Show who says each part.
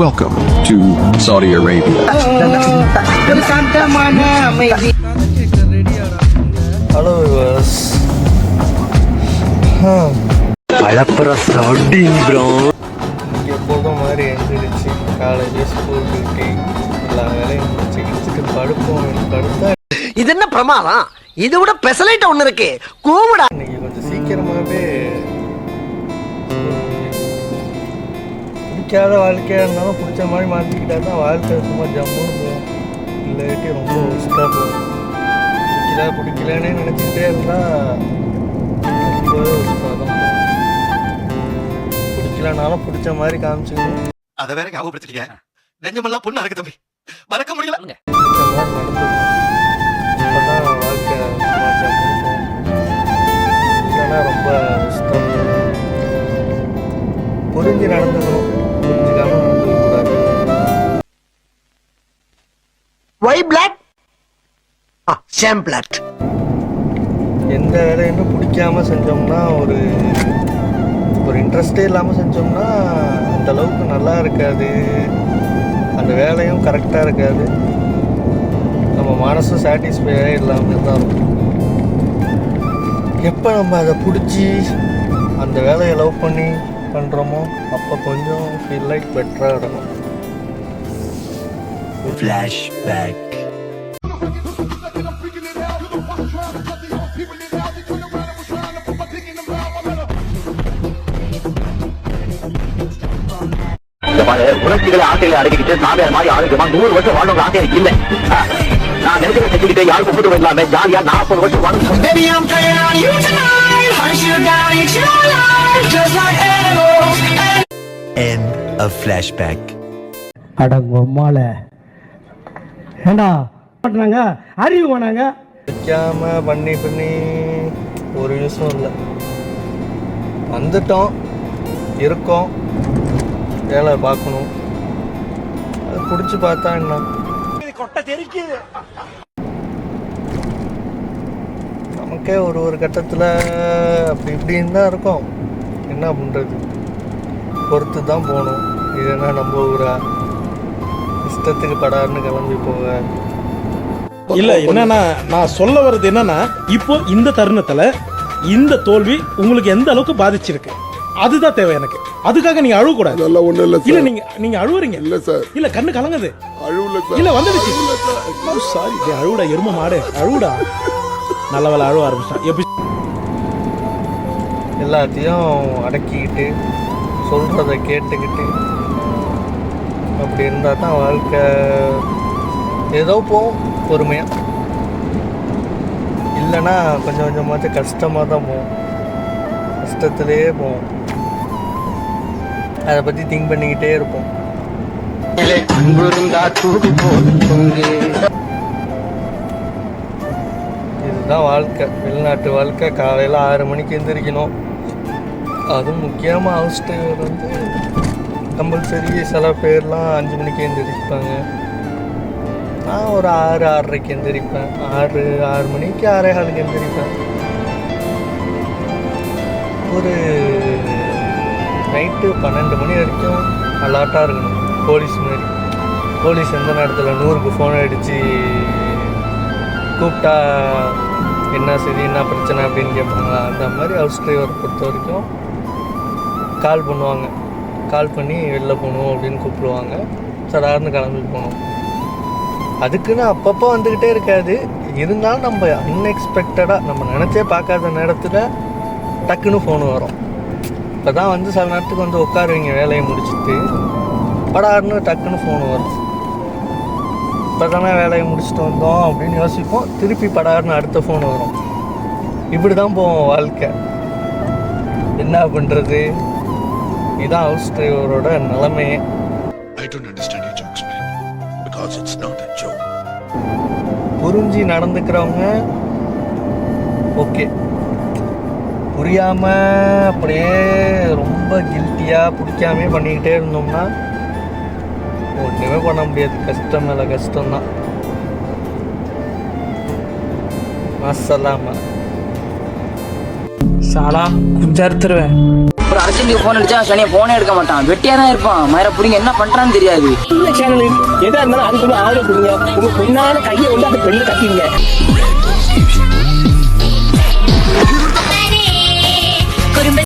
Speaker 1: Welcome to Saudi Arabia.
Speaker 2: Hello viewers.
Speaker 3: பழப்புற sounding bro.
Speaker 2: எப்போதும் மாதிரி எழுந்திரிச்சு காலேஜ் ஸ்கூல் டியூட்டி எல்லா வேலையும் முடிச்சுக்கிட்டு படுத்தா
Speaker 3: இது என்ன பிரமாதம்? இது விட பெசலைட் ஒண்ணு இருக்கு. கூவுடா.
Speaker 2: இன்னைக்கு கொஞ்சம் சீக்கிரமாகவே பிடிக்காத வாழ்க்கையாக இருந்தாலும் பிடிச்ச மாதிரி மாற்றிக்கிட்டா தான் வாழ்க்கை சும்மா ஜம்முன்னு போகும். இல்லாட்டி ரொம்ப ஒஸ்ட்டாக போகும். பிடிக்கலன்னே நினச்சிக்கிட்டே இருந்தால் ரொம்பவே ஒஸ்ட்டாக தான் போகும். பிடிக்கலனாலும் பிடிச்ச மாதிரி காமிச்சுக்கணும்.
Speaker 4: அதை வேற ஞாபகப்படுத்திட்டீங்க. நெஞ்சமெல்லாம் பொண்ணு இருக்கு தம்பி, மறக்க முடியல.
Speaker 2: பிடிச்ச மாதிரி நடந்துக்கணும். அப்போதான் வாழ்க்கை சும்மா ஜம்முன்னு போகும். இல்லைன்னா ரொம்ப ஒஸ்ட்டாக போகும். புரிஞ்சு நடந்துக்கணும், புரிஞ்சுக்காம நடந்துக்கூடாது.
Speaker 3: Why black? Sham black.
Speaker 2: எந்த வேலையுமே பிடிக்காம செஞ்சோம்னா ஒரு இன்ட்ரெஸ்டே இல்லாமல் செஞ்சோம்னா அந்த அளவுக்கு நல்லா இருக்காது. அந்த வேலையும் கரெக்டாக இருக்காது. நம்ம மனசும் சாட்டிஸ்ஃபையாக இல்லாமல் தான் இருக்கும். எப்போ நம்ம அதை பிடிச்சி அந்த வேலையை லவ் பண்ணி பண்ணுறோமோ அப்போ கொஞ்சம் ஃபீல் லைக் பெட்டராக இருக்கும்.
Speaker 3: Flashback.
Speaker 5: உணர்ச்சிகளை ஆசைகளை அடக்கிட்டு சாமியார் மாதிரி ஆரோக்கியமா 100 வருஷம் வாழணும் ஆசை எனக்கு இல்ல. நான் நினைக்கிறத செஞ்சுக்கிட்டு யாருக்கும் கூட்டு இல்லாம ஜாலியா 40 வருஷம் வாழணும்.
Speaker 3: End of flashback.
Speaker 6: அடங்கம்மால ஏண்டா மாட்டாங்க அறிவு வேணாங்க
Speaker 2: வைக்காம பண்ணி ஒரு யூஸும் இல்லை. வந்துட்டோம், இருக்கோம், வேலை பார்க்கணும். அது பிடிச்சி பார்த்தா என்ன நமக்கே ஒரு கட்டத்தில் அப்படி இப்படின்னு தான் இருக்கும். என்ன பண்ணுறது, பொறுத்து தான் போகணும். இது என்ன நம்ம ஊரா இஷ்டத்துக்கு படாருன்னு கிளம்பி போக.
Speaker 7: இல்ல என்னன்னா நான் சொல்ல வர்றது என்னன்னா இப்போ இந்த தருணத்துல இந்த தோல்வி உங்களுக்கு எந்த அளவுக்கு பாதிச்சிருக்கு அதுதான் தேவை எனக்கு. அதுக்காக நீங்க அழுவ கூடாது.
Speaker 8: அதெல்லாம் ஒண்ணும் இல்ல
Speaker 7: இல்ல
Speaker 8: சார்.
Speaker 7: நீங்க அழுவுறீங்க.
Speaker 8: இல்ல சார்.
Speaker 7: இல்ல கண்ணு கலங்குது.
Speaker 8: அழுவல சார்.
Speaker 7: இல்ல வந்துடுச்சு. சாரி அழுவுடா எரும மாடு அழுவுடா. நல்லவள அழுவ ஆரம்பிச்சான். எப்படி
Speaker 2: எல்லாத்தையும் அடக்கிக்கிட்டு சொல்கிறத கேட்டுக்கிட்டு அப்படி இருந்தால் தான் வாழ்க்கை ஏதோ போகும் பொறுமையாக. இல்லைன்னா கொஞ்சம் கொஞ்சமாச்சும் கஷ்டமாக தான் போகும். கஷ்டத்துலேயே போகும். அதை பற்றி திங்க் பண்ணிக்கிட்டே இருப்போம். இதுதான் வாழ்க்கை, வெளிநாட்டு வாழ்க்கை. காலையில் 6 மணிக்கு எந்திரிக்கணும். அதுவும் முக்கியமாக ஹவுஸ் டிரைவர் வந்து கம்பல்சரி. சில பேர்லாம் 5 மணிக்கு எந்திரிப்பாங்க. நான் ஒரு 6-6:30 எந்திரிப்பேன். 6 மணிக்கு 6:15 எந்திரிப்பேன். ஒரு நைட்டு 12 மணி வரைக்கும் அலாட்டாக இருக்கணும். போலீஸ் மாதிரி. போலீஸ் எந்த நேரத்தில் 100க்கு ஃபோன் அடித்து கூப்பிட்டா என்ன சரி என்ன பிரச்சனை அப்படின்னு கேட்பாங்களா, அந்த மாதிரி ஹவுஸ் டிரைவரை பொறுத்த வரைக்கும் கால் பண்ணுவாங்க. கால் பண்ணி வெளில போகணும் அப்படின்னு கூப்பிடுவாங்க. சடார்னு கிளம்பி போகணும். அதுக்குன்னு அப்பப்போ வந்துக்கிட்டே இருக்காது. இருந்தாலும் நம்ம அன்எக்ஸ்பெக்டடாக நம்ம நினச்சே பார்க்காத நேரத்தில் டக்குன்னு ஃபோனு வரும். இப்போ தான் வந்து சில நேரத்துக்கு வந்து உட்காருவீங்க வேலையை முடிச்சுட்டு, படாருன்னு டக்குன்னு ஃபோனு வரும். இப்போ தானே வேலையை முடிச்சுட்டு வந்தோம் அப்படின்னு யோசிப்போம். திருப்பி படாருன்னு அடுத்த ஃபோன் வரும். இப்படி தான் போவோம் வாழ்க்கை. என்ன பண்ணுறது, இதுதான் ஹவுஸ் டிரைவரோட நிலைமையே.
Speaker 8: I don't understand your jokes, man. Because it's not a joke.
Speaker 2: புரிஞ்சு நடந்துக்கிறவங்க ஓகே. புரியாமல் அப்படியே ரொம்ப கில்ட்டியாக பிடிக்காமே பண்ணிக்கிட்டே இருந்தோம்னா ஒன்றுமே பண்ண முடியாது. கஷ்டம் மேலே கஷ்டம்தான். அஸ்ஸலாமு
Speaker 6: சாலா அஞ்சாறு தருவேன்
Speaker 9: ஒரு அர்ஜென்ட்டுக்கு போன் அடிச்சா சனியை போனே எடுக்க மாட்டான், வெட்டியா தான் இருப்பான். மயிர புடிங்க என்ன பண்றான்னு தெரியாது.
Speaker 6: சேனல் எதா இருந்தாலும் அதுக்குள்ள ஆதரவு கொடுங்க. உங்க பொண்ணான கையை வந்து அந்த பெண்ணை கட்டிங்க.